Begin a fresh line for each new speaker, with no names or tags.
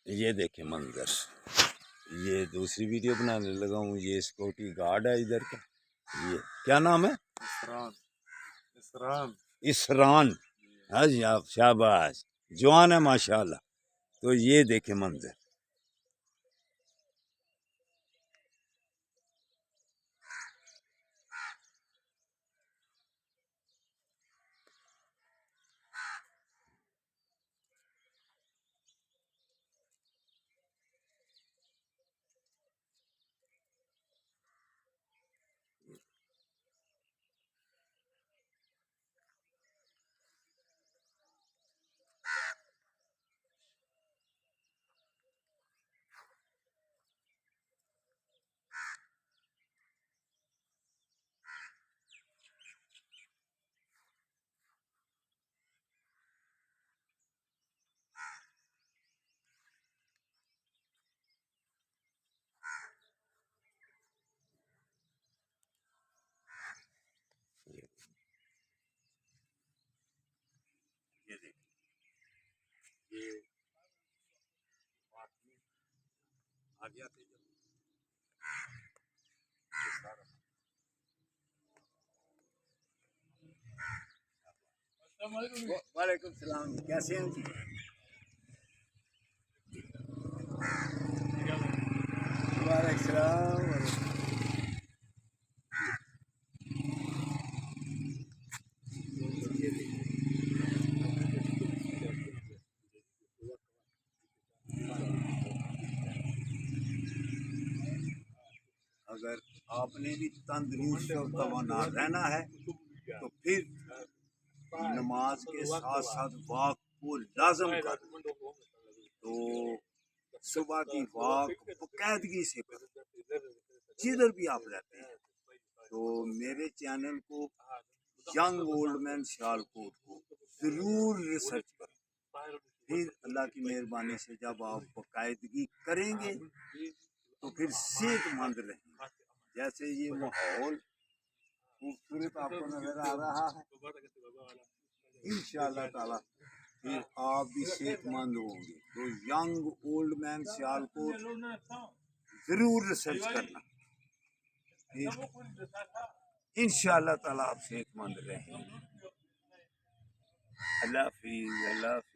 ये देखे मंजर, ये दूसरी वीडियो बनाने लगा हूँ। ये सिक्योरिटी गार्ड है इधर का। ये क्या नाम है?
इसरान। इसरान
इसरान। हाँ जी, आप शाबाश, जवान है माशाल्लाह। तो ये देखे मंजर। ये देखिए, ये आ गया था जब ये सारा। वालेकुम सलाम, कैसे हैं जी? वालेकुम सलाम। अगर आपने भी तंदुरुस्त और तवाना रहना है तो फिर नमाज के साथ साथ वॉक को लाजम कर। तो सुबह की वॉक बाकायदगी से करो, जिधर भी आप रहते हैं। तो मेरे चैनल को यंग ओल्ड मैन सियालकोट को जरूर रिसर्च करो। फिर अल्लाह की मेहरबानी से जब आप बाकायदगी करेंगे तो फिर सेहतमंद रहेंगे। जैसे ये माहौल खूबसूरत आपको नजर आ रहा है, इंशाअल्लाह ताला फिर आप भी सेहतमंद होंगे। तो यंग ओल्ड मैन सियालकोट जरूर रिसर्च करना, फिर इंशाअल्लाह ताला आप सेहतमंद रहेंगे। अल्लाह हाफिज़, अल्लाह हाफिज़।